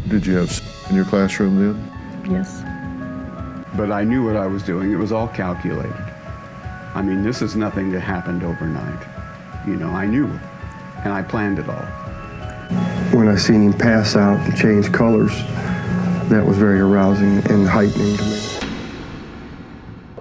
Did you have in your classroom then? Yes. But I knew what I was doing. It was all calculated. I mean, this is nothing that happened overnight. You know, I knew, and I planned it all. When I seen him pass out and change colors, that was very arousing and heightening to me.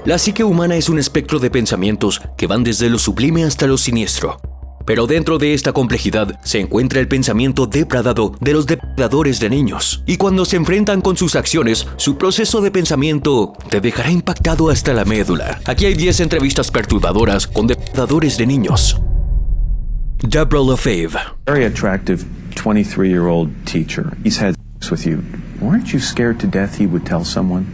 La psique humana es un espectro de pensamientos que van desde lo sublime hasta lo siniestro. Pero dentro de esta complejidad se encuentra el pensamiento depredado de los depredadores de niños. Y cuando se enfrentan con sus acciones, su proceso de pensamiento te dejará impactado hasta la médula. Aquí hay 10 entrevistas perturbadoras con depredadores de niños. Deborah LaFave. Very attractive 23-year-old teacher. He's had sex with you. Weren't you scared to death he would tell someone?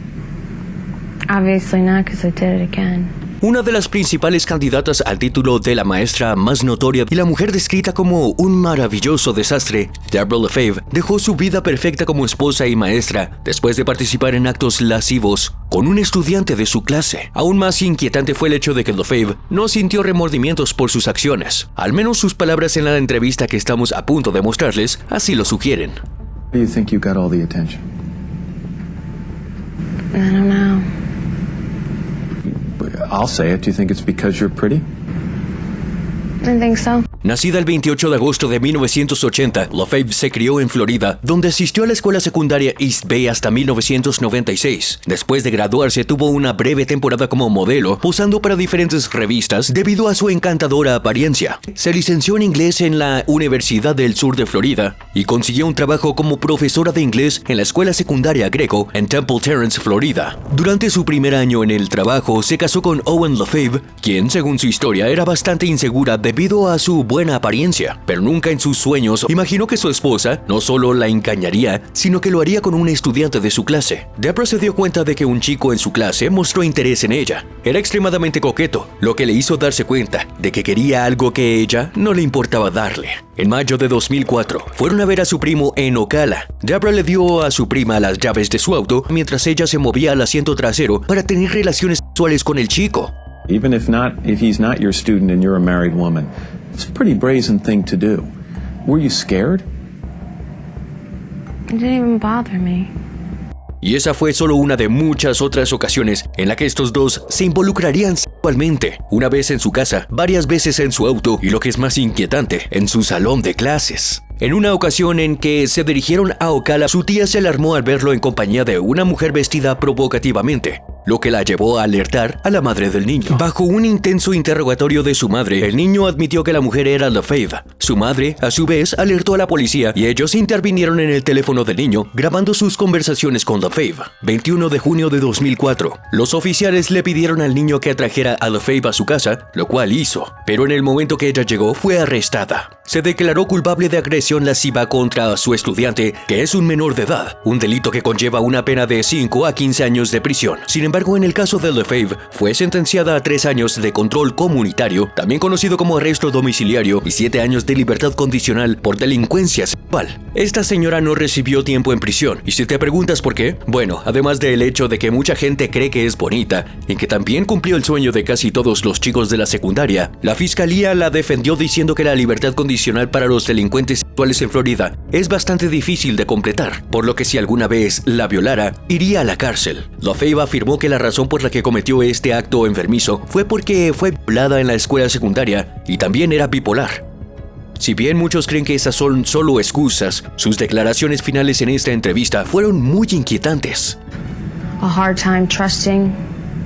Obviously not, because I did it again. Una de las principales candidatas al título de la maestra más notoria y la mujer descrita como un maravilloso desastre, Deborah LaFave dejó su vida perfecta como esposa y maestra después de participar en actos lascivos con un estudiante de su clase. Aún más inquietante fue el hecho de que LaFave no sintió remordimientos por sus acciones. Al menos sus palabras en la entrevista que estamos a punto de mostrarles así lo sugieren. Do you think you got all the attention? I don't know. I'll say it. Do you think it's because you're pretty? I think so. Nacida el 28 de agosto de 1980, LaFave se crió en Florida, donde asistió a la escuela secundaria East Bay hasta 1996. Después de graduarse, tuvo una breve temporada como modelo, posando para diferentes revistas debido a su encantadora apariencia. Se licenció en inglés en la Universidad del Sur de Florida y consiguió un trabajo como profesora de inglés en la escuela secundaria Greco en Temple Terrace, Florida. Durante su primer año en el trabajo, se casó con Owen LaFave, quien, según su historia, era bastante insegura debido a su buena apariencia, pero nunca en sus sueños imaginó que su esposa no solo la engañaría, sino que lo haría con un estudiante de su clase. Deborah se dio cuenta de que un chico en su clase mostró interés en ella. Era extremadamente coqueto, lo que le hizo darse cuenta de que quería algo que ella no le importaba darle. En mayo de 2004, fueron a ver a su primo en Ocala. Deborah le dio a su prima las llaves de su auto mientras ella se movía al asiento trasero para tener relaciones sexuales con el chico. Even if he's not your student and you're a married woman, it's a pretty brazen thing to do. Were you scared? It didn't even bother me. Y esa fue solo una de muchas otras ocasiones en la que estos dos se involucrarían sexualmente. Una vez en su casa, varias veces en su auto y lo que es más inquietante, en su salón de clases. En una ocasión en que se dirigieron a Ocala, su tía se alarmó al verlo en compañía de una mujer vestida provocativamente, lo que la llevó a alertar a la madre del niño. Bajo un intenso interrogatorio de su madre, el niño admitió que la mujer era LaFave. Su madre, a su vez, alertó a la policía y ellos intervinieron en el teléfono del niño, grabando sus conversaciones con LaFave. 21 de junio de 2004, los oficiales le pidieron al niño que atrajera a LaFave a su casa, lo cual hizo, pero en el momento que ella llegó fue arrestada. Se declaró culpable de agresión lasciva contra su estudiante, que es un menor de edad, un delito que conlleva una pena de 5 a 15 años de prisión. Sin embargo, en el caso de LaFave, fue sentenciada a 3 años de control comunitario, también conocido como arresto domiciliario, y 7 años de libertad condicional por delincuencia sexual. Esta señora no recibió tiempo en prisión, y si te preguntas por qué, bueno, además del hecho de que mucha gente cree que es bonita, y que también cumplió el sueño de casi todos los chicos de la secundaria, la fiscalía la defendió diciendo que la libertad condicional para los delincuentes sexuales en Florida es bastante difícil de completar, por lo que si alguna vez la violara, iría a la cárcel. LaFave afirmó que la razón por la que cometió este acto enfermizo fue porque fue violada en la escuela secundaria y también era bipolar. Si bien muchos creen que esas son solo excusas, sus declaraciones finales en esta entrevista fueron muy inquietantes. A hard time trusting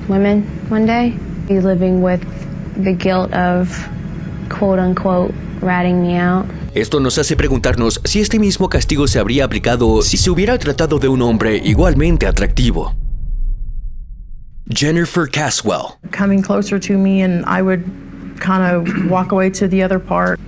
women one day. Be living with the guilt of, quote unquote, ratting me out. Esto nos hace preguntarnos si este mismo castigo se habría aplicado si se hubiera tratado de un hombre igualmente atractivo. Jennifer Caswell. Coming closer to me and I would kind of walk away to the other part.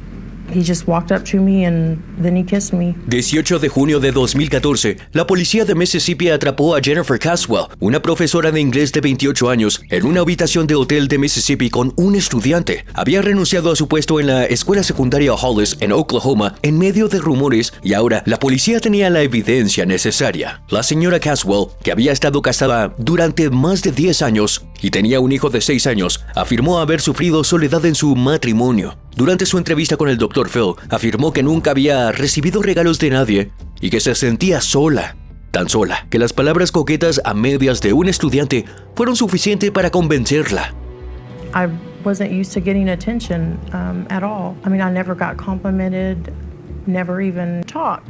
He just walked up to me and then he kissed me. 18 de junio de 2014, la policía de Mississippi atrapó a Jennifer Caswell, una profesora de inglés de 28 años, en una habitación de hotel de Mississippi con un estudiante. Había renunciado a su puesto en la escuela secundaria Hollis en Oklahoma en medio de rumores y ahora la policía tenía la evidencia necesaria. La señora Caswell, que había estado casada durante más de 10 años y tenía un hijo de 6 años, afirmó haber sufrido soledad en su matrimonio. Durante su entrevista con el Dr. Phil, afirmó que nunca había recibido regalos de nadie y que se sentía sola. Tan sola que las palabras coquetas a medias de un estudiante fueron suficientes para convencerla. I wasn't used to getting attention at all. I mean, I never got complimented, never even talk.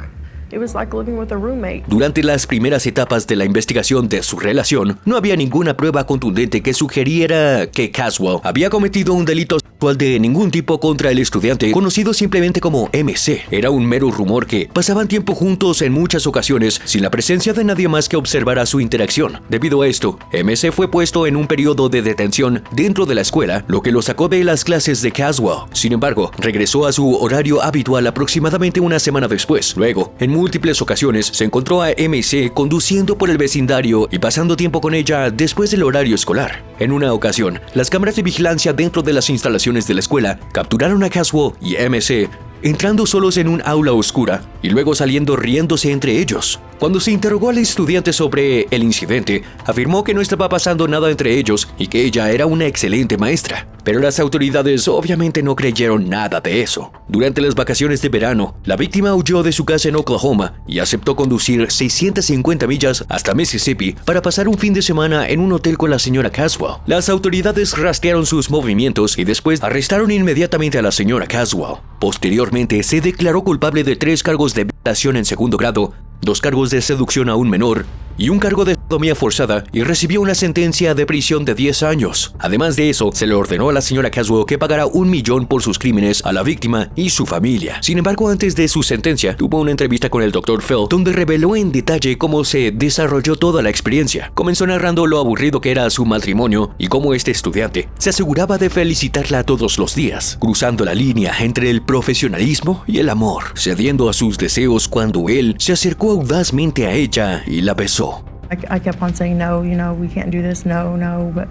It was like living with a roommate. Durante las primeras etapas de la investigación de su relación, no había ninguna prueba contundente que sugiriera que Caswell había cometido un delito sexual de ningún tipo contra el estudiante, conocido simplemente como MC. Era un mero rumor que pasaban tiempo juntos en muchas ocasiones sin la presencia de nadie más que observara su interacción. Debido a esto, MC fue puesto en un periodo de detención dentro de la escuela, lo que lo sacó de las clases de Caswell. Sin embargo, regresó a su horario habitual aproximadamente una semana después. Luego, en múltiples ocasiones, se encontró a MC conduciendo por el vecindario y pasando tiempo con ella después del horario escolar. En una ocasión, las cámaras de vigilancia dentro de las instalaciones de la escuela capturaron a Caswell y MC entrando solos en un aula oscura y luego saliendo riéndose entre ellos. Cuando se interrogó al estudiante sobre el incidente, afirmó que no estaba pasando nada entre ellos y que ella era una excelente maestra. Pero las autoridades obviamente no creyeron nada de eso. Durante las vacaciones de verano, la víctima huyó de su casa en Oklahoma y aceptó conducir 650 millas hasta Mississippi para pasar un fin de semana en un hotel con la señora Caswell. Las autoridades rastrearon sus movimientos y después arrestaron inmediatamente a la señora Caswell. Posteriormente, se declaró culpable de 3 cargos de violación en segundo grado, 2 cargos de seducción a un menor y un cargo de sodomía forzada, y recibió una sentencia de prisión de 10 años. Además de eso, se le ordenó a la señora Caswell que pagara $1 millón por sus crímenes a la víctima y su familia. Sin embargo, antes de su sentencia, tuvo una entrevista con el Dr. Phil, donde reveló en detalle cómo se desarrolló toda la experiencia. Comenzó narrando lo aburrido que era su matrimonio y cómo este estudiante se aseguraba de felicitarla todos los días, cruzando la línea entre el profesionalismo y el amor, cediendo a sus deseos cuando él se acercó audazmente a ella y la besó. I kept on saying, no, we can't do this, no, but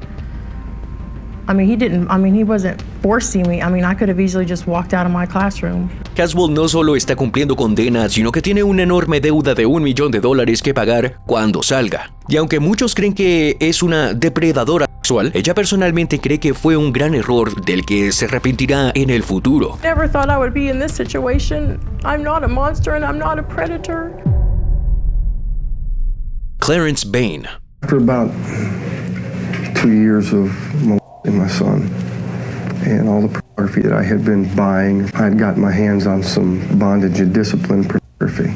he wasn't forcing me. I could have easily just walked out of my classroom. Caswell no solo está cumpliendo condena, sino que tiene una enorme deuda de $1 millón que pagar cuando salga. Y aunque muchos creen que es una depredadora sexual, ella personalmente cree que fue un gran error del que se arrepentirá en el futuro. Never thought I would be in this situation. I'm not a monster and I'm not a predator. Clarence Bain. After about 2 years of molesting my son and all the pornography that I had been buying, I had gotten my hands on some bondage and discipline pornography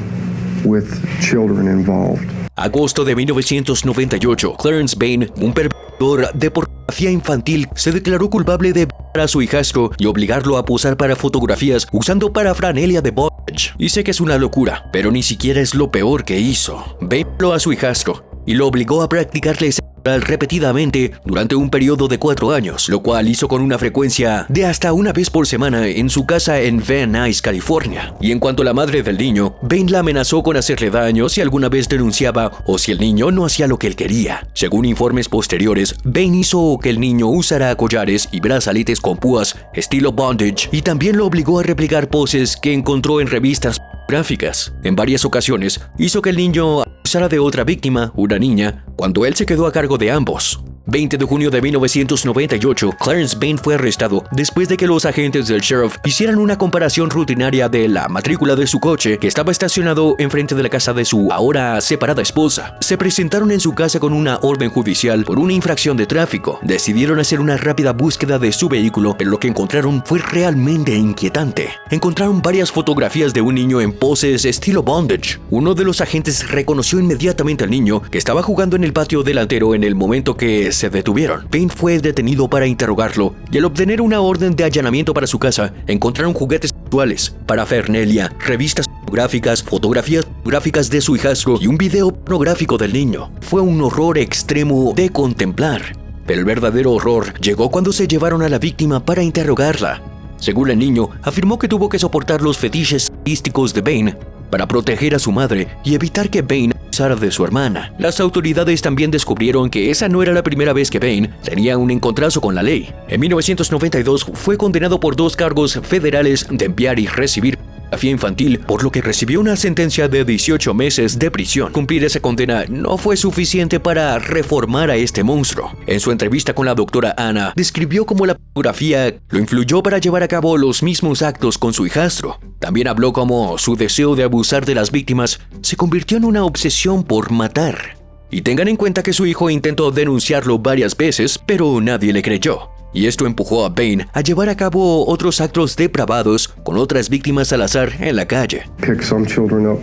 with children involved. Agosto de 1998, Clarence Bain, un perpetrador de pornografía infantil, se declaró culpable de violar a su hijastro y obligarlo a posar para fotografías usando parafernalia de bondage. Y sé que es una locura, pero ni siquiera es lo peor que hizo. Bain violó a su hijastro y lo obligó a practicarle sexo oral repetidamente durante un periodo de 4 años, lo cual hizo con una frecuencia de hasta una vez por semana en su casa en Van Nuys, California. Y en cuanto a la madre del niño, Bain la amenazó con hacerle daño si alguna vez denunciaba o si el niño no hacía lo que él quería. Según informes posteriores, Bain hizo que el niño usara collares y brazaletes con púas estilo bondage y también lo obligó a replicar poses que encontró en revistas gráficas. En varias ocasiones, hizo que el niño abusara de otra víctima, una niña, cuando él se quedó a cargo de ambos. 20 de junio de 1998, Clarence Bain fue arrestado después de que los agentes del sheriff hicieran una comparación rutinaria de la matrícula de su coche que estaba estacionado enfrente de la casa de su ahora separada esposa. Se presentaron en su casa con una orden judicial por una infracción de tráfico. Decidieron hacer una rápida búsqueda de su vehículo, pero lo que encontraron fue realmente inquietante. Encontraron varias fotografías de un niño en poses estilo bondage. Uno de los agentes reconoció inmediatamente al niño que estaba jugando en el patio delantero en el momento que se detuvieron. Bain fue detenido para interrogarlo y al obtener una orden de allanamiento para su casa, encontraron juguetes sexuales, parafernalia, revistas pornográficas, fotografías gráficas de su hijastro y un video pornográfico del niño. Fue un horror extremo de contemplar. Pero el verdadero horror llegó cuando se llevaron a la víctima para interrogarla. Según el niño, afirmó que tuvo que soportar los fetiches sadísticos de Bain para proteger a su madre y evitar que Bain abusara de su hermana. Las autoridades también descubrieron que esa no era la primera vez que Bain tenía un encontrazo con la ley. En 1992 fue condenado por 2 cargos federales de enviar y recibir pornografía infantil, por lo que recibió una sentencia de 18 meses de prisión. Cumplir esa condena no fue suficiente para reformar a este monstruo. En su entrevista con la doctora Anna, describió cómo la pornografía lo influyó para llevar a cabo los mismos actos con su hijastro. También habló cómo su deseo de abusar de las víctimas se convirtió en una obsesión por matar. Y tengan en cuenta que su hijo intentó denunciarlo varias veces, pero nadie le creyó. Y esto empujó a Bain a llevar a cabo otros actos depravados con otras víctimas al azar en la calle. Pick some children up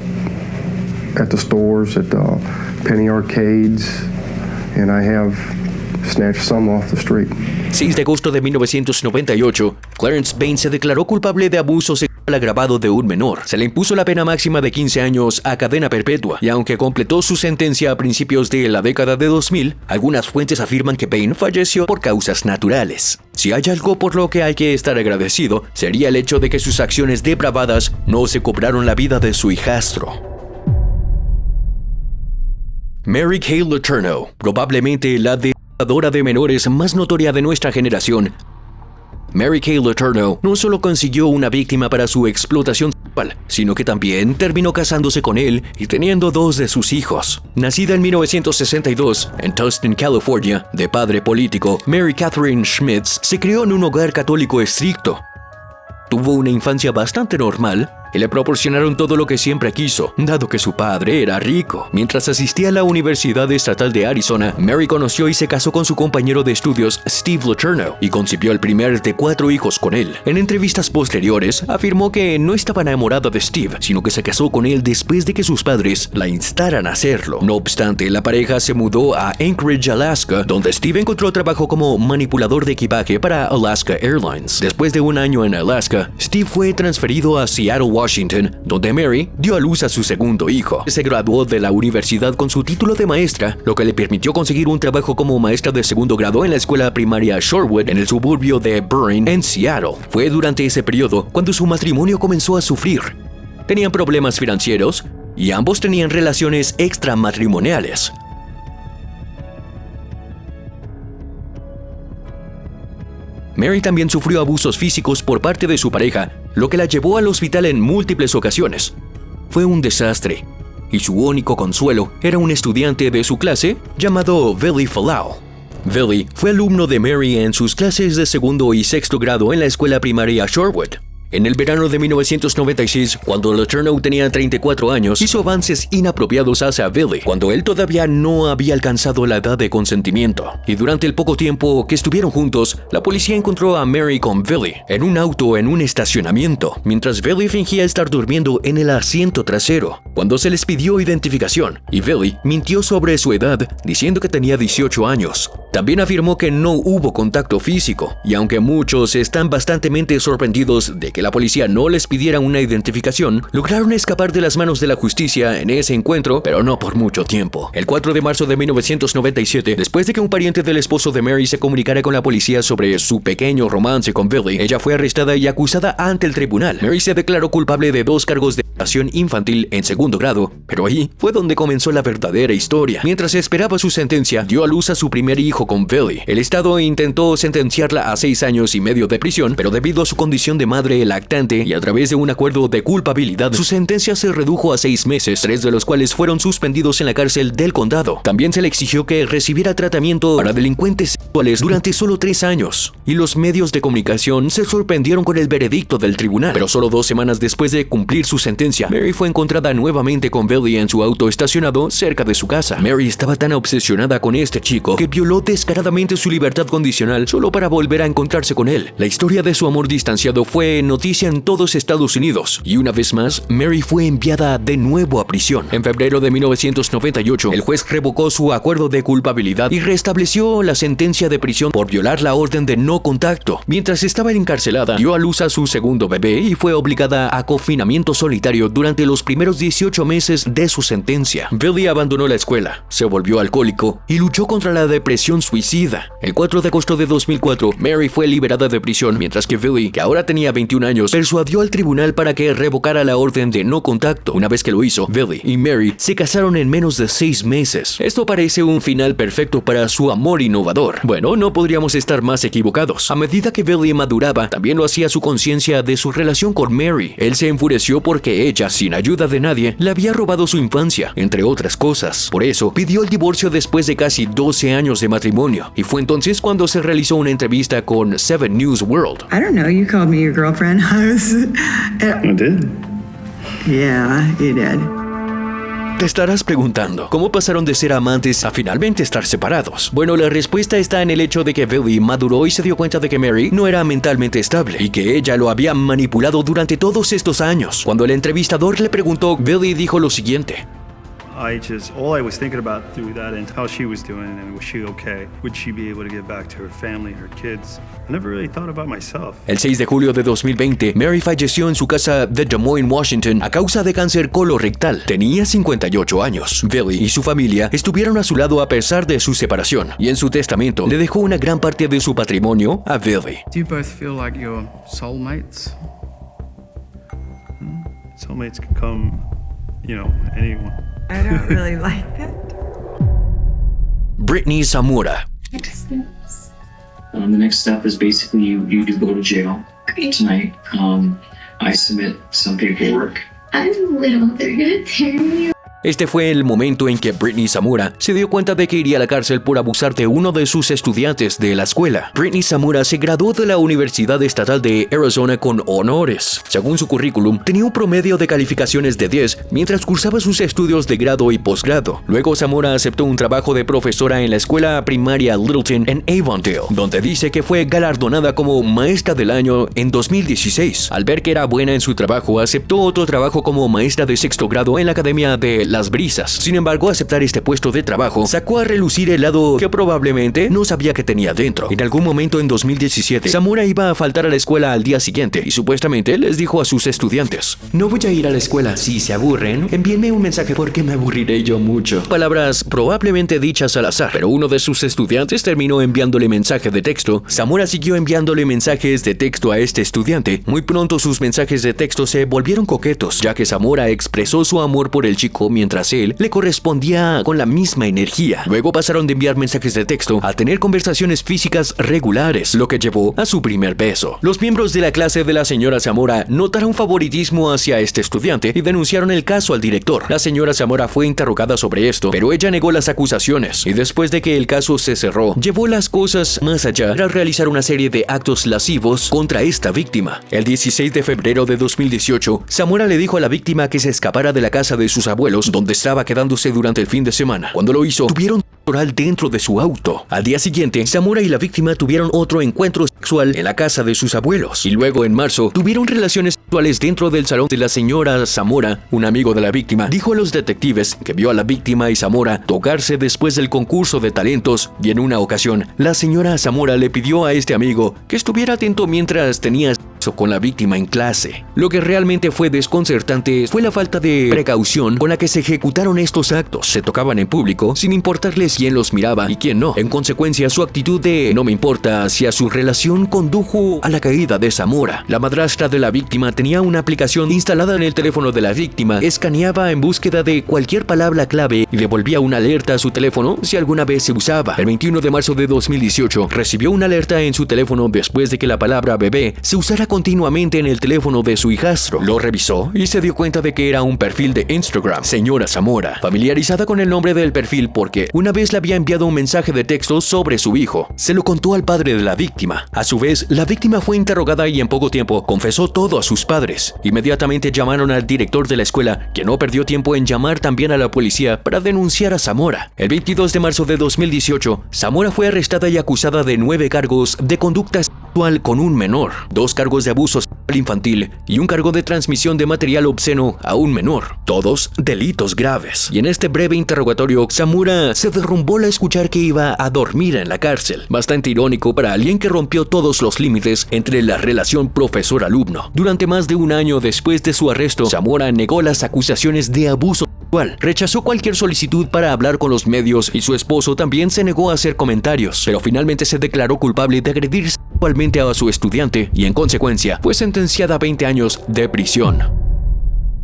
at the stores, at the penny arcades, and I have snatched some off the street. 6 de agosto de 1998, Clarence Bain se declaró culpable de abuso sexual agravado de un menor. Se le impuso la pena máxima de 15 años a cadena perpetua, y aunque completó su sentencia a principios de la década de 2000, algunas fuentes afirman que Bain falleció por causas naturales. Si hay algo por lo que hay que estar agradecido, sería el hecho de que sus acciones depravadas no se cobraron la vida de su hijastro. Mary Kay Letourneau, probablemente la depravadora de menores más notoria de nuestra generación. Mary Kay Letourneau no solo consiguió una víctima para su explotación sexual, sino que también terminó casándose con él y teniendo 2 de sus hijos. Nacida en 1962 en Tustin, California, de padre político, Mary Catherine Schmitz se crió en un hogar católico estricto. Tuvo una infancia bastante normal y le proporcionaron todo lo que siempre quiso, dado que su padre era rico. Mientras asistía a la Universidad Estatal de Arizona, Mary conoció y se casó con su compañero de estudios, Steve Letourneau, y concibió el primer de 4 hijos con él. En entrevistas posteriores, afirmó que no estaba enamorada de Steve, sino que se casó con él después de que sus padres la instaran a hacerlo. No obstante, la pareja se mudó a Anchorage, Alaska, donde Steve encontró trabajo como manipulador de equipaje para Alaska Airlines. Después de un año en Alaska, Steve fue transferido a Seattle, Washington, donde Mary dio a luz a su segundo hijo. Se graduó de la universidad con su título de maestra, lo que le permitió conseguir un trabajo como maestra de segundo grado en la escuela primaria Shorewood en el suburbio de Burren, en Seattle. Fue durante ese periodo cuando su matrimonio comenzó a sufrir. Tenían problemas financieros y ambos tenían relaciones extramatrimoniales. Mary también sufrió abusos físicos por parte de su pareja, lo que la llevó al hospital en múltiples ocasiones. Fue un desastre, y su único consuelo era un estudiante de su clase llamado Billy Falau. Billy fue alumno de Mary en sus clases de segundo y sexto grado en la escuela primaria Shorewood. En el verano de 1996, cuando Letourneau tenía 34 años, hizo avances inapropiados hacia Billy, cuando él todavía no había alcanzado la edad de consentimiento. Y durante el poco tiempo que estuvieron juntos, la policía encontró a Mary con Billy en un auto en un estacionamiento, mientras Billy fingía estar durmiendo en el asiento trasero. Cuando se les pidió identificación, y Billy mintió sobre su edad, diciendo que tenía 18 años. También afirmó que no hubo contacto físico, y aunque muchos están bastante sorprendidos de que la policía no les pidiera una identificación, lograron escapar de las manos de la justicia en ese encuentro, pero no por mucho tiempo. El 4 de marzo de 1997, después de que un pariente del esposo de Mary se comunicara con la policía sobre su pequeño romance con Billy, ella fue arrestada y acusada ante el tribunal. Mary se declaró culpable de 2 cargos de violación infantil en segundo grado, pero ahí fue donde comenzó la verdadera historia. Mientras esperaba su sentencia, dio a luz a su primer hijo con Billy. El estado intentó sentenciarla a 6 años y medio de prisión, pero debido a su condición de madre lactante y a través de un acuerdo de culpabilidad, su sentencia se redujo a 6 meses, 3 de los cuales fueron suspendidos en la cárcel del condado. También se le exigió que recibiera tratamiento para delincuentes sexuales durante solo 3 años. Y los medios de comunicación se sorprendieron con el veredicto del tribunal, pero solo 2 semanas después de cumplir su sentencia, Mary fue encontrada nuevamente con Billy en su auto estacionado cerca de su casa. Mary estaba tan obsesionada con este chico que violó descaradamente su libertad condicional solo para volver a encontrarse con él. La historia de su amor distanciado fue noticia en todos Estados Unidos, y una vez más, Mary fue enviada de nuevo a prisión. En febrero de 1998, el juez revocó su acuerdo de culpabilidad y restableció la sentencia de prisión por violar la orden de no contacto. Mientras estaba encarcelada, dio a luz a su segundo bebé y fue obligada a confinamiento solitario durante los primeros 18 meses de su sentencia. Billy abandonó la escuela, se volvió alcohólico y luchó contra la depresión ideación suicida. El 4 de agosto de 2004, Mary fue liberada de prisión, mientras que Billy, que ahora tenía 21 años, persuadió al tribunal para que revocara la orden de no contacto. Una vez que lo hizo, Billy y Mary se casaron en menos de 6 meses. Esto parece un final perfecto para su amor innovador. Bueno, no podríamos estar más equivocados. A medida que Billy maduraba, también lo hacía su conciencia de su relación con Mary. Él se enfureció porque ella, sin ayuda de nadie, le había robado su infancia, entre otras cosas. Por eso, pidió el divorcio después de casi 12 años de matrimonio. Y fue entonces cuando se realizó una entrevista con 7 News World. I don't know, you called me your girlfriend. I did. Yeah, you did. Te estarás preguntando, ¿cómo pasaron de ser amantes a finalmente estar separados? Bueno, la respuesta está en el hecho de que Billy maduró y se dio cuenta de que Mary no era mentalmente estable y que ella lo había manipulado durante todos estos años. Cuando el entrevistador le preguntó, Billy dijo lo siguiente: all I was thinking about through that and how she was doing and was she okay? Would she be able to get back to her family, her kids? I never really thought about myself. El 6 de julio de 2020, Mary falleció en su casa de Des Moines, Washington, a causa de cáncer colorectal. Tenía 58 años. Billy y su familia estuvieron a su lado a pesar de su separación, y en su testamento le dejó una gran parte de su patrimonio a Billy. Do you both feel like you're soulmates? Soulmates can come, anyone. I don't really like that. Brittany Zamora. The next step is basically you do go to jail tonight. I submit some paperwork. I'm little, they're gonna tear me. Este fue el momento en que Brittany Zamora se dio cuenta de que iría a la cárcel por abusar de uno de sus estudiantes de la escuela. Brittany Zamora se graduó de la Universidad Estatal de Arizona con honores. Según su currículum, tenía un promedio de calificaciones de 10 mientras cursaba sus estudios de grado y posgrado. Luego Zamora aceptó un trabajo de profesora en la escuela primaria Littleton en Avondale, donde dice que fue galardonada como maestra del año en 2016. Al ver que era buena en su trabajo, aceptó otro trabajo como maestra de sexto grado en la Academia de Las Brisas. Sin embargo, aceptar este puesto de trabajo sacó a relucir el lado que probablemente no sabía que tenía dentro. En algún momento en 2017, Zamora iba a faltar a la escuela al día siguiente y supuestamente les dijo a sus estudiantes: no voy a ir a la escuela. Si se aburren, envíenme un mensaje porque me aburriré yo mucho. Palabras probablemente dichas al azar, pero uno de sus estudiantes terminó enviándole mensaje de texto. Zamora siguió enviándole mensajes de texto a este estudiante. Muy pronto sus mensajes de texto se volvieron coquetos, ya que Zamora expresó su amor por el chico mientras él le correspondía con la misma energía. Luego pasaron de enviar mensajes de texto a tener conversaciones físicas regulares, lo que llevó a su primer beso. Los miembros de la clase de la señora Zamora notaron favoritismo hacia este estudiante y denunciaron el caso al director. La señora Zamora fue interrogada sobre esto, pero ella negó las acusaciones y después de que el caso se cerró, llevó las cosas más allá para realizar una serie de actos lascivos contra esta víctima. El 16 de febrero de 2018, Zamora le dijo a la víctima que se escapara de la casa de sus abuelos, donde estaba quedándose durante el fin de semana. Cuando lo hizo, tuvieron oral dentro de su auto. Al día siguiente, Zamora y la víctima tuvieron otro encuentro sexual en la casa de sus abuelos. Y luego, en marzo, tuvieron relaciones sexuales dentro del salón de la señora Zamora. Un amigo de la víctima dijo a los detectives que vio a la víctima y Zamora tocarse después del concurso de talentos, y en una ocasión, la señora Zamora le pidió a este amigo que estuviera atento mientras tenía sexo con la víctima en clase. Lo que realmente fue desconcertante fue la falta de precaución con la que se ejecutaron estos actos. Se tocaban en público sin importarles quién los miraba y quién no. En consecuencia, su actitud de no me importa hacia su relación condujo a la caída de Zamora. La madrastra de la víctima tenía una aplicación instalada en el teléfono de la víctima, escaneaba en búsqueda de cualquier palabra clave y devolvía una alerta a su teléfono si alguna vez se usaba. El 21 de marzo de 2018 recibió una alerta en su teléfono después de que la palabra bebé se usara continuamente en el teléfono de su hijastro. Lo revisó y se dio cuenta de que era un perfil de Instagram. Señora Zamora, familiarizada con el nombre del perfil porque una vez le había enviado un mensaje de texto sobre su hijo, se lo contó al padre de la víctima. A su vez, la víctima fue interrogada y en poco tiempo confesó todo a sus padres. Inmediatamente llamaron al director de la escuela, quien no perdió tiempo en llamar también a la policía para denunciar a Zamora. El 22 de marzo de 2018, Zamora fue arrestada y acusada de 9 cargos de conducta sexual con un menor, 2 cargos de abuso sexual infantil y un cargo de transmisión de material obsceno a un menor, todos delitos graves. Y en este breve interrogatorio, Zamora se derrumbó al escuchar que iba a dormir en la cárcel. Bastante irónico para alguien que rompió todos los límites entre la relación profesor-alumno. Durante más de un año después de su arresto, Zamora negó las acusaciones de abuso sexual. Rechazó cualquier solicitud para hablar con los medios y su esposo también se negó a hacer comentarios, pero finalmente se declaró culpable de agredir sexualmente a su estudiante y en consecuencia fue sentenciada a 20 años de prisión.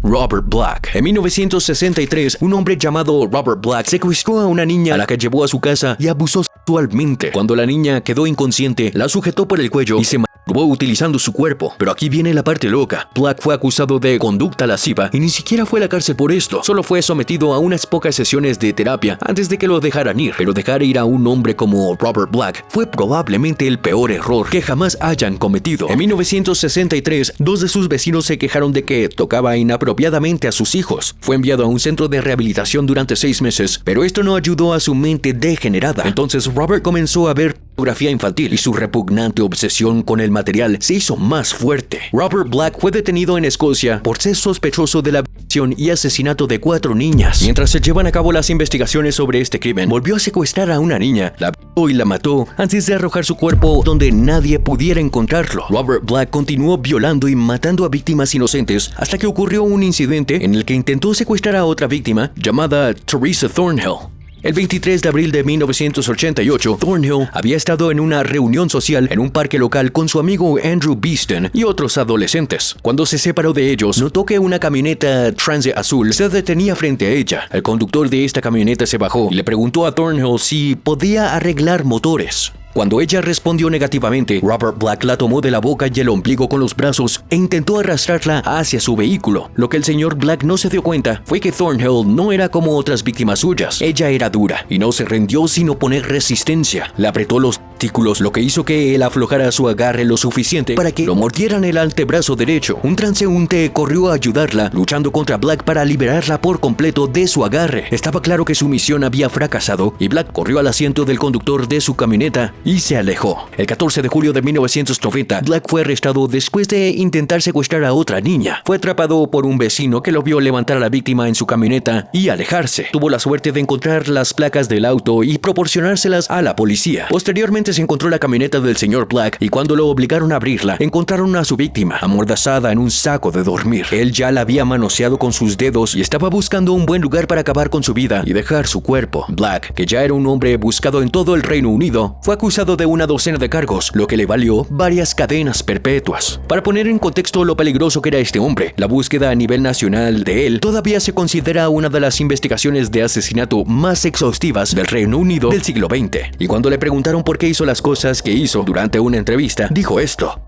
Robert Black. En 1963, un hombre llamado Robert Black secuestró a una niña a la que llevó a su casa y abusó sexualmente. Cuando la niña quedó inconsciente, la sujetó por el cuello y se masturbó utilizando su cuerpo. Pero aquí viene la parte loca. Black fue acusado de conducta lasciva y ni siquiera fue a la cárcel por esto. Solo fue sometido a unas pocas sesiones de terapia antes de que lo dejaran ir. Pero dejar ir a un hombre como Robert Black fue probablemente el peor error que jamás hayan cometido. En 1963, dos de sus vecinos se quejaron de que tocaba inapropiadamente a sus hijos. Fue enviado a un centro de rehabilitación durante 6 meses, pero esto no ayudó a su mente degenerada. Entonces Robert comenzó a ver pornografía infantil y su repugnante obsesión con el material se hizo más fuerte. Robert Black fue detenido en Escocia por ser sospechoso de la violación y asesinato de 4 niñas. Mientras se llevan a cabo las investigaciones sobre este crimen, volvió a secuestrar a una niña, la violó y la mató antes de arrojar su cuerpo donde nadie pudiera encontrarlo. Robert Black continuó violando y matando a víctimas inocentes hasta que ocurrió un incidente en el que intentó secuestrar a otra víctima llamada Teresa Thornhill. El 23 de abril de 1988, Thornhill había estado en una reunión social en un parque local con su amigo Andrew Beeston y otros adolescentes. Cuando se separó de ellos, notó que una camioneta Transit azul se detenía frente a ella. El conductor de esta camioneta se bajó y le preguntó a Thornhill si podía arreglar motores. Cuando ella respondió negativamente, Robert Black la tomó de la boca y el ombligo con los brazos e intentó arrastrarla hacia su vehículo. Lo que el señor Black no se dio cuenta fue que Thornhill no era como otras víctimas suyas. Ella era dura y no se rindió sin oponer resistencia. Le apretó los testículos, lo que hizo que él aflojara su agarre lo suficiente para que lo mordieran el antebrazo derecho. Un transeúnte corrió a ayudarla, luchando contra Black para liberarla por completo de su agarre. Estaba claro que su misión había fracasado y Black corrió al asiento del conductor de su camioneta y se alejó. El 14 de julio de 1990, Black fue arrestado después de intentar secuestrar a otra niña. Fue atrapado por un vecino que lo vio levantar a la víctima en su camioneta y alejarse. Tuvo la suerte de encontrar las placas del auto y proporcionárselas a la policía. Posteriormente se encontró la camioneta del señor Black y cuando lo obligaron a abrirla, encontraron a su víctima amordazada en un saco de dormir. Él ya la había manoseado con sus dedos y estaba buscando un buen lugar para acabar con su vida y dejar su cuerpo. Black, que ya era un hombre buscado en todo el Reino Unido, fue acusado de una docena de cargos, lo que le valió varias cadenas perpetuas. Para poner en contexto lo peligroso que era este hombre, la búsqueda a nivel nacional de él todavía se considera una de las investigaciones de asesinato más exhaustivas del Reino Unido del siglo XX. Y cuando le preguntaron por qué hizo las cosas que hizo durante una entrevista, dijo esto.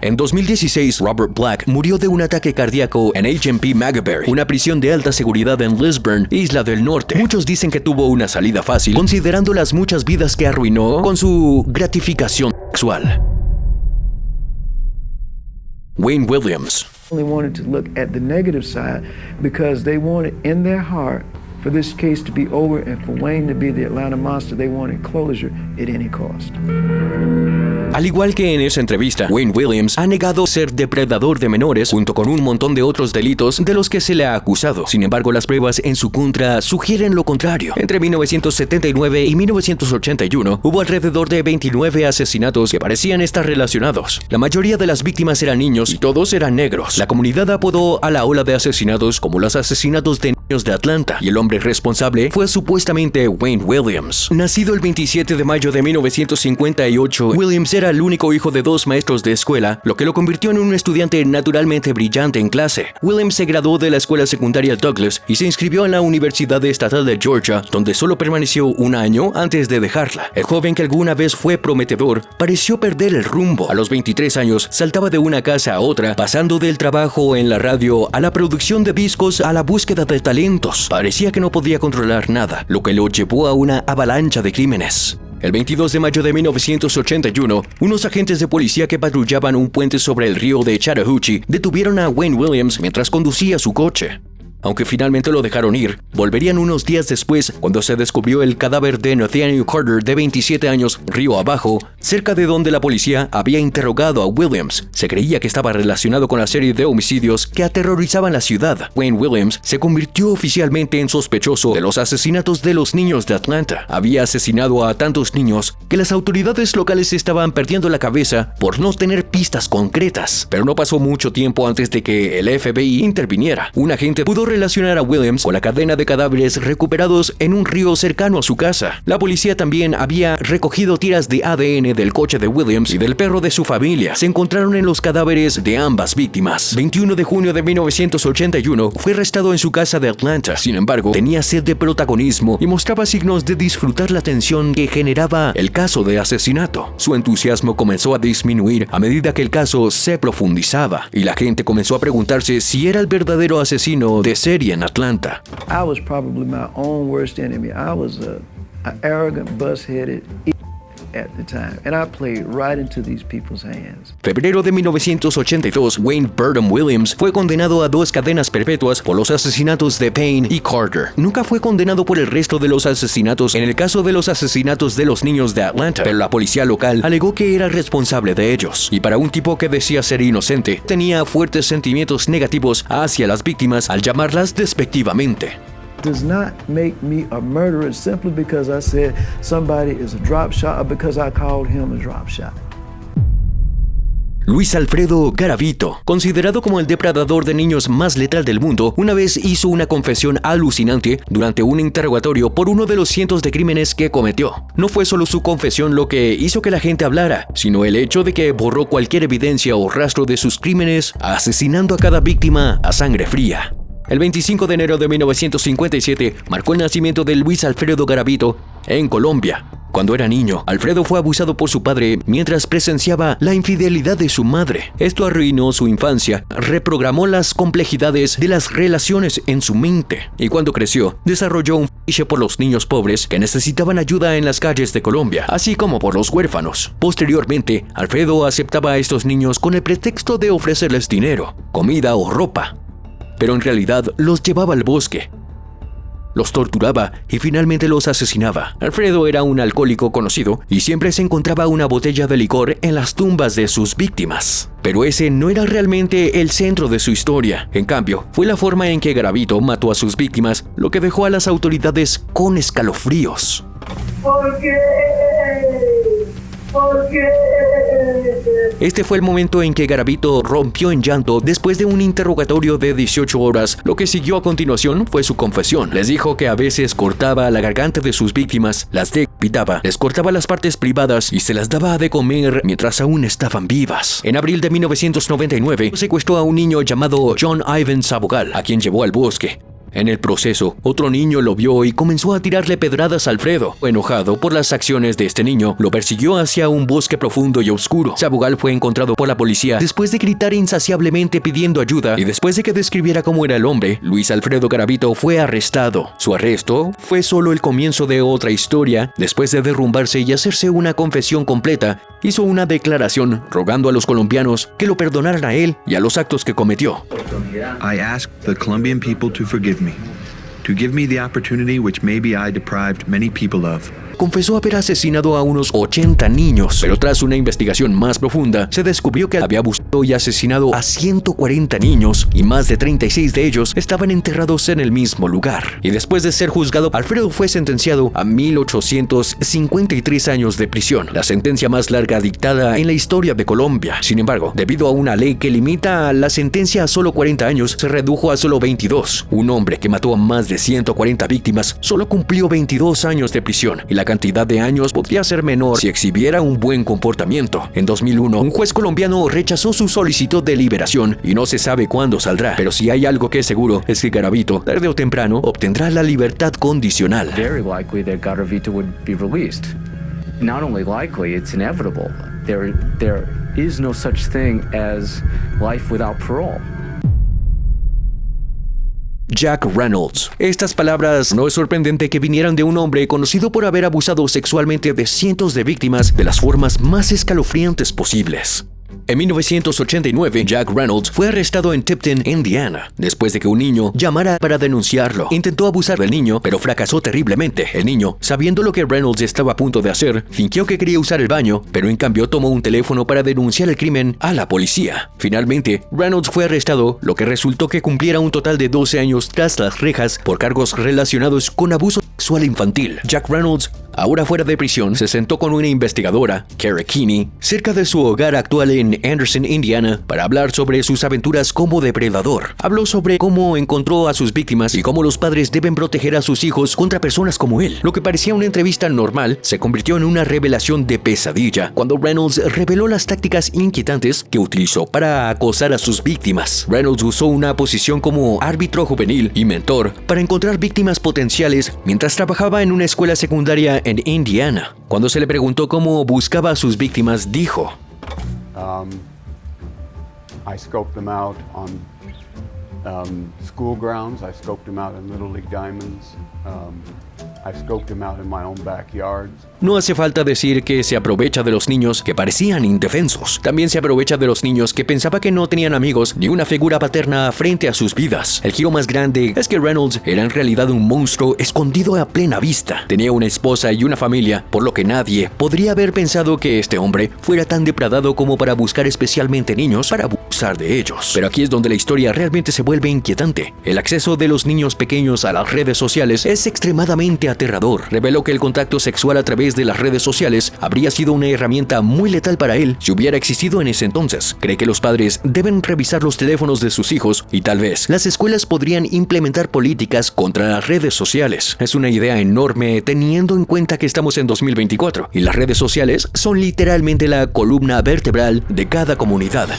En 2016, Robert Black murió de un ataque cardíaco en HMP Maghaberry, una prisión de alta seguridad en Lisburn, Isla del Norte. Muchos dicen que tuvo una salida fácil, considerando las muchas vidas que arruinó con su gratificación sexual. Wayne Williams. Only wanted to look at the negative side because they wanted in their heart for this case to be over and for Wayne to be the Atlanta Monster. They wanted closure at any cost. Al igual que en esa entrevista, Wayne Williams ha negado ser depredador de menores junto con un montón de otros delitos de los que se le ha acusado. Sin embargo, las pruebas en su contra sugieren lo contrario. Entre 1979 y 1981 hubo alrededor de 29 asesinatos que parecían estar relacionados. La mayoría de las víctimas eran niños y todos eran negros. La comunidad apodó a la ola de asesinatos como los asesinatos de niños de Atlanta y el hombre responsable fue supuestamente Wayne Williams. Nacido el 27 de mayo de 1958, Williams era el único hijo de 2 maestros de escuela, lo que lo convirtió en un estudiante naturalmente brillante en clase. Williams se graduó de la escuela secundaria Douglas y se inscribió en la Universidad Estatal de Georgia, donde solo permaneció 1 año antes de dejarla. El joven que alguna vez fue prometedor pareció perder el rumbo. A los 23 años saltaba de una casa a otra, pasando del trabajo en la radio a la producción de discos a la búsqueda de talentos. Parecía que no podía controlar nada, lo que lo llevó a una avalancha de crímenes. El 22 de mayo de 1981, unos agentes de policía que patrullaban un puente sobre el río de Chattahoochee detuvieron a Wayne Williams mientras conducía su coche. Aunque finalmente lo dejaron ir, volverían unos días después cuando se descubrió el cadáver de Nathaniel Carter de 27 años río abajo, cerca de donde la policía había interrogado a Williams. Se creía que estaba relacionado con la serie de homicidios que aterrorizaban la ciudad. Wayne Williams se convirtió oficialmente en sospechoso de los asesinatos de los niños de Atlanta. Había asesinado a tantos niños que las autoridades locales estaban perdiendo la cabeza por no tener pistas concretas. Pero no pasó mucho tiempo antes de que el FBI interviniera. Un agente pudo relacionar a Williams con la cadena de cadáveres recuperados en un río cercano a su casa. La policía también había recogido tiras de ADN del coche de Williams y del perro de su familia. Se encontraron en los cadáveres de ambas víctimas. 21 de junio de 1981 fue arrestado en su casa de Atlanta. Sin embargo, tenía sed de protagonismo y mostraba signos de disfrutar la tensión que generaba el caso de asesinato. Su entusiasmo comenzó a disminuir a medida que el caso se profundizaba y la gente comenzó a preguntarse si era el verdadero asesino de serie en Atlanta. I was probably my own worst enemy. I was an arrogant, bus-headed at the time, and I played right into these people's hands. Febrero de 1982, Wayne Burton Williams fue condenado a 2 cadenas perpetuas por los asesinatos de Payne y Carter. Nunca fue condenado por el resto de los asesinatos en el caso de los asesinatos de los niños de Atlanta, pero la policía local alegó que era responsable de ellos. Y para un tipo que decía ser inocente, tenía fuertes sentimientos negativos hacia las víctimas al llamarlas despectivamente. Does not make me a murderer simply because I said somebody is a drop shot or because I called him a drop shot. Luis Alfredo Garavito, considerado como el depredador de niños más letal del mundo, una vez hizo una confesión alucinante durante un interrogatorio por uno de los cientos de crímenes que cometió. No fue solo su confesión lo que hizo que la gente hablara, sino el hecho de que borró cualquier evidencia o rastro de sus crímenes, asesinando a cada víctima a sangre fría. El 25 de enero de 1957 marcó el nacimiento de Luis Alfredo Garavito en Colombia. Cuando era niño, Alfredo fue abusado por su padre mientras presenciaba la infidelidad de su madre. Esto arruinó su infancia, reprogramó las complejidades de las relaciones en su mente y cuando creció, desarrolló un fetiche por los niños pobres que necesitaban ayuda en las calles de Colombia, así como por los huérfanos. Posteriormente, Alfredo aceptaba a estos niños con el pretexto de ofrecerles dinero, comida o ropa. Pero en realidad los llevaba al bosque, los torturaba y finalmente los asesinaba. Alfredo era un alcohólico conocido y siempre se encontraba una botella de licor en las tumbas de sus víctimas. Pero ese no era realmente el centro de su historia. En cambio, fue la forma en que Garavito mató a sus víctimas lo que dejó a las autoridades con escalofríos. ¿Por qué? ¿Por qué? Este fue el momento en que Garavito rompió en llanto después de un interrogatorio de 18 horas. Lo que siguió a continuación fue su confesión. Les dijo que a veces cortaba la garganta de sus víctimas, las decapitaba, les cortaba las partes privadas y se las daba de comer mientras aún estaban vivas. En abril de 1999, secuestró a un niño llamado John Ivan Sabogal, a quien llevó al bosque. En el proceso, otro niño lo vio y comenzó a tirarle pedradas a Alfredo. Enojado por las acciones de este niño, lo persiguió hacia un bosque profundo y oscuro. Sabogal fue encontrado por la policía después de gritar insaciablemente pidiendo ayuda y después de que describiera cómo era el hombre, Luis Alfredo Garavito fue arrestado. Su arresto fue solo el comienzo de otra historia. Después de derrumbarse y hacerse una confesión completa, hizo una declaración rogando a los colombianos que lo perdonaran a él y a los actos que cometió. I ask the Colombian people to forgive me, to give me the opportunity which maybe I deprived many people of. Confesó haber asesinado a unos 80 niños, pero tras una investigación más profunda, se descubrió que había abusado y asesinado a 140 niños y más de 36 de ellos estaban enterrados en el mismo lugar. Y después de ser juzgado, Alfredo fue sentenciado a 1853 años de prisión, la sentencia más larga dictada en la historia de Colombia. Sin embargo, debido a una ley que limita la sentencia a solo 40 años, se redujo a solo 22. Un hombre que mató a más de 140 víctimas solo cumplió 22 años de prisión y la cantidad de años podría ser menor si exhibiera un buen comportamiento. En 2001, un juez colombiano rechazó su solicitud de liberación y no se sabe cuándo saldrá. Pero si hay algo que es seguro es que Garavito, tarde o temprano, obtendrá la libertad condicional. Very likely that Garavito would be released. Not only likely, it's inevitable. There is no such thing as life without parole. Jack Reynolds. Estas palabras no es sorprendente que vinieran de un hombre conocido por haber abusado sexualmente de cientos de víctimas de las formas más escalofriantes posibles. En 1989, Jack Reynolds fue arrestado en Tipton, Indiana, después de que un niño llamara para denunciarlo. Intentó abusar del niño, pero fracasó terriblemente. El niño, sabiendo lo que Reynolds estaba a punto de hacer, fingió que quería usar el baño, pero en cambio tomó un teléfono para denunciar el crimen a la policía. Finalmente, Reynolds fue arrestado, lo que resultó que cumpliera un total de 12 años tras las rejas por cargos relacionados con abuso sexual infantil. Jack Reynolds, ahora fuera de prisión, se sentó con una investigadora, Kara Keeney, cerca de su hogar actual en Anderson, Indiana, para hablar sobre sus aventuras como depredador. Habló sobre cómo encontró a sus víctimas y cómo los padres deben proteger a sus hijos contra personas como él. Lo que parecía una entrevista normal se convirtió en una revelación de pesadilla cuando Reynolds reveló las tácticas inquietantes que utilizó para acosar a sus víctimas. Reynolds usó una posición como árbitro juvenil y mentor para encontrar víctimas potenciales mientras trabajaba en una escuela secundaria en Indiana. Cuando se le preguntó cómo buscaba a sus víctimas, dijo: I scoped them out on school grounds. I scoped them out in Little League Diamonds. I scoped them out in my own backyard. No hace falta decir que se aprovecha de los niños que parecían indefensos. También se aprovecha de los niños que pensaba que no tenían amigos ni una figura paterna frente a sus vidas. El giro más grande es que Reynolds era en realidad un monstruo escondido a plena vista. Tenía una esposa y una familia, por lo que nadie podría haber pensado que este hombre fuera tan depredado como para buscar especialmente niños para abusar de ellos. Pero aquí es donde la historia realmente se vuelve inquietante. El acceso de los niños pequeños a las redes sociales es extremadamente aterrador. Reveló que el contacto sexual a través de las redes sociales habría sido una herramienta muy letal para él si hubiera existido en ese entonces. Cree que los padres deben revisar los teléfonos de sus hijos y tal vez las escuelas podrían implementar políticas contra las redes sociales. Es una idea enorme teniendo en cuenta que estamos en 2024 y las redes sociales son literalmente la columna vertebral de cada comunidad.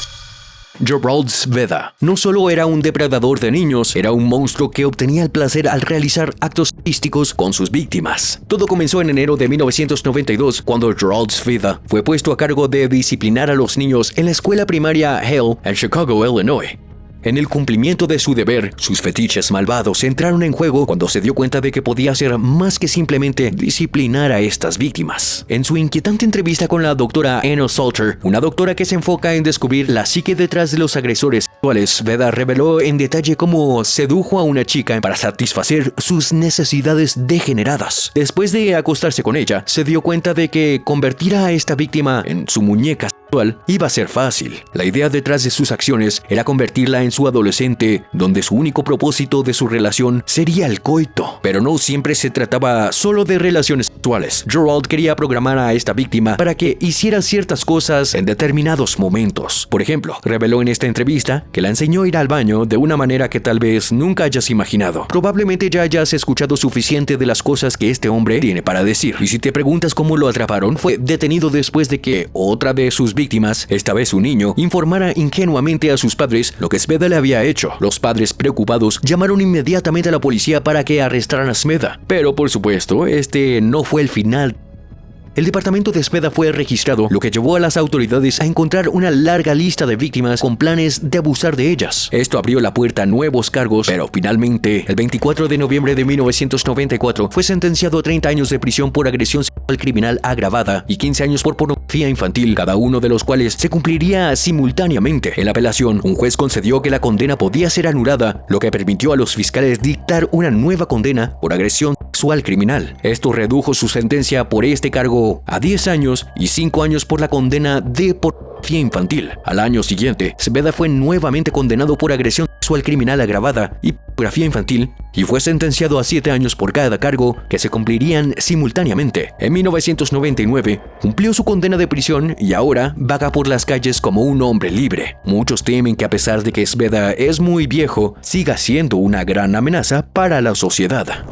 Gerald Sveda no solo era un depredador de niños, era un monstruo que obtenía el placer al realizar actos sadísticos con sus víctimas. Todo comenzó en enero de 1992 cuando Gerald Sveda fue puesto a cargo de disciplinar a los niños en la escuela primaria Hale en Chicago, Illinois. En el cumplimiento de su deber, sus fetiches malvados entraron en juego cuando se dio cuenta de que podía hacer más que simplemente disciplinar a estas víctimas. En su inquietante entrevista con la doctora Anna Salter, una doctora que se enfoca en descubrir la psique detrás de los agresores sexuales, Sveda reveló en detalle cómo sedujo a una chica para satisfacer sus necesidades degeneradas. Después de acostarse con ella, se dio cuenta de que convertir a esta víctima en su muñeca sexual iba a ser fácil. La idea detrás de sus acciones era convertirla en su adolescente, donde su único propósito de su relación sería el coito. Pero no siempre se trataba solo de relaciones sexuales. Gerald quería programar a esta víctima para que hiciera ciertas cosas en determinados momentos. Por ejemplo, reveló en esta entrevista que la enseñó a ir al baño de una manera que tal vez nunca hayas imaginado. Probablemente ya hayas escuchado suficiente de las cosas que este hombre tiene para decir. Y si te preguntas cómo lo atraparon, fue detenido después de que otra de sus víctimas, esta vez un niño, informara ingenuamente a sus padres lo que Sveda le había hecho. Los padres, preocupados, llamaron inmediatamente a la policía para que arrestaran a Sveda. Pero por supuesto, este no fue el final. El departamento de Sveda fue registrado, lo que llevó a las autoridades a encontrar una larga lista de víctimas con planes de abusar de ellas. Esto abrió la puerta a nuevos cargos, pero finalmente, el 24 de noviembre de 1994, fue sentenciado a 30 años de prisión por agresión sexual criminal agravada y 15 años por pornografía infantil, cada uno de los cuales se cumpliría simultáneamente. En la apelación, un juez concedió que la condena podía ser anulada, lo que permitió a los fiscales dictar una nueva condena por agresión sexual criminal. Esto redujo su sentencia por este cargo a 10 años y 5 años por la condena de pornografía infantil. Al año siguiente, Sveda fue nuevamente condenado por agresión sexual criminal agravada y pornografía infantil y fue sentenciado a 7 años por cada cargo que se cumplirían simultáneamente. En 1999, cumplió su condena de prisión y ahora vaga por las calles como un hombre libre. Muchos temen que a pesar de que Sveda es muy viejo, siga siendo una gran amenaza para la sociedad.